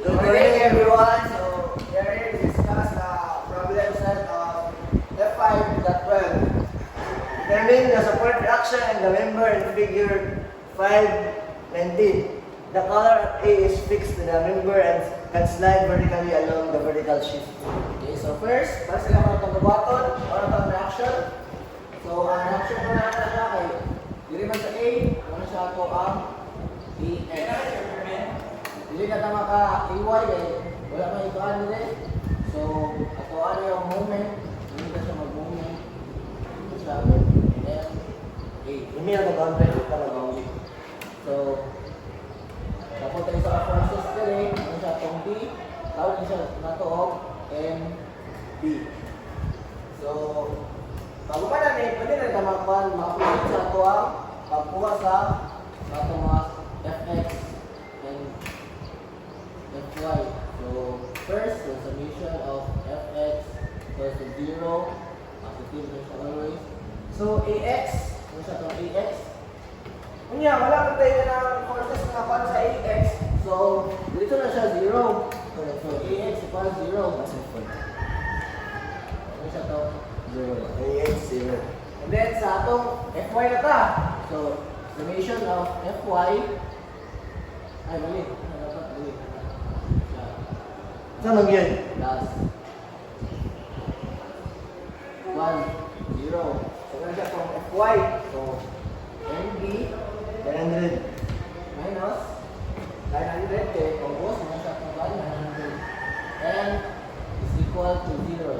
Good morning everyone. So here we discuss the problem set of F5.12. Determine the support reaction and the member in figure 519. The color at A is fixed to the member and can slide vertically along the vertical sheet. Okay, so first, para sila mga pag-button, para itong reaction. So ang reaction mo na siya kay dili man sa A, ano siya ako ang EX. Dili na tama ka AY kay wala man ito ano din. So ato ano yung moment, hindi ka siya mag-moment. Ito siya ako M A. Hindi na mag-boundary, ito na boundary. So tapos tayo sa forces dili, ano siya itong B, tawag niya siya na to M B. So bago pa na pwede na ito makakuha sa ito ang pagkuha sa itong mga Fx and Fy. So first, the summation of Fx equals to 0, positive na siya always. So Ax, ano siya itong Ax? Kunya, wala pa tayo na forces na pan sa Ax. So dito na siya 0. So Ax equals 0. Ano siya itong 0. Ax 0. And then sa atong Fy na ta. So summation of Fy ay mali. Dapat mali. Saan lang yun? Plus 1, 0. So ano siya itong Fy? So NB 900 minus 900 kaya compose ano siya itong 900 and is equal to 0.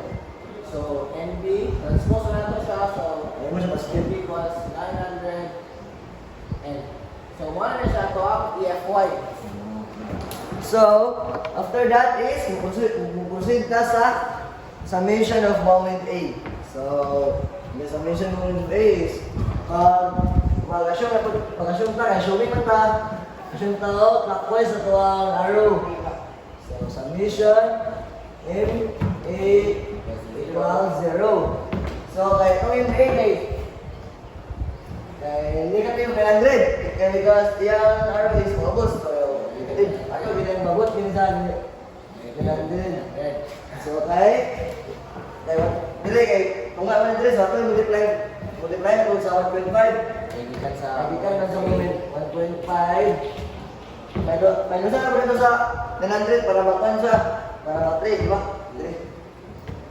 So NB, transpose na ito siya. So NB equals 900 and so one na siya ito ang EFY. So after that is proceed na sa summation of moment A. So the summation of moment A is mag-assume ta, assuming man ta, assume ta clockwise ito ang arrow. So summation M A equals 0. So kaya itong M A kay negative 900 because yung arrow is focus. So negative. Ako bilang magot minsan 900. So kay dili kay kung nga 100 so ito multiply ko sa 1.5. Kaibigan na sa moment 1.5. May nasa na ito sa 900 para makuha siya. Para ma-3, di ba?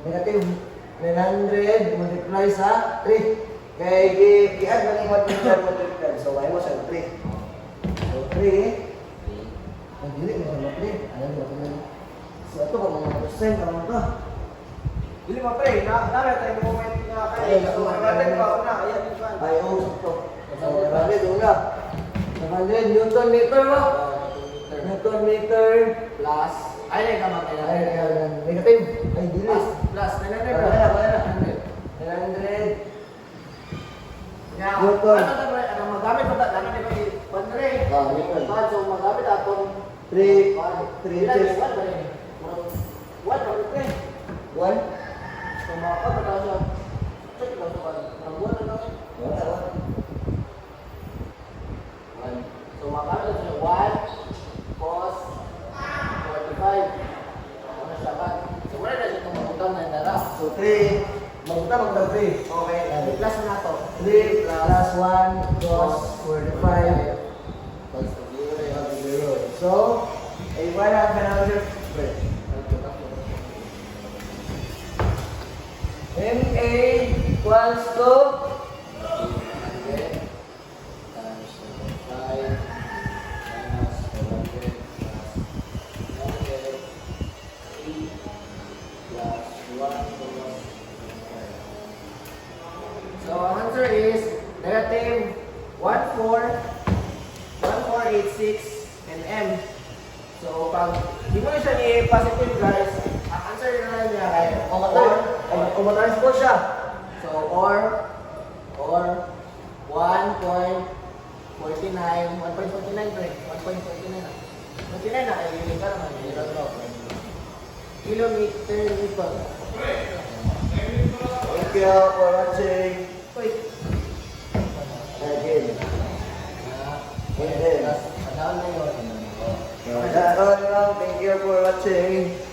Negative 900 multiply sa 3. Kaya i-add mo yung 1.5. So, ayaw mo siya 3. So, 3. Ang dili mo sa 3. Alam mo, so, ito ba mga percent naman ito? Dili mo, pre. Dami tayong moment nga kayo. So, natin pa una. Ayan, ito. Ayaw, ito. So, natin una. 100 Newton meter mo. Newton meter plus. Ay, naman kailangan. Negative. Ay, dili. Plus. 900. 900. Newton. Ano magamit mo ta? Dami na ba yung 100? Newton. So, magamit atong 3 inches. 1? So, makakapata siya. Check lang ito ka. Ang 1 na lang. 1. So, makakapata siya 1 cos 45. Ano siya ba? So, wala na siya itong magutang na nara. So, 3. Magutang 3. Okay. Plus na ito. 3 plus 1 cos 45. So, ay wala ka na ulit. MA equals to so ang answer is negative 1486 and M. So pag di mo siya ni positive guys, ang answer na niya ay or po siya. So or 1.49 1.49 na. 49 na ay yun ka naman kilometer newton. Thank you for watching. Wait. Again. And then, That's all, thank you for watching.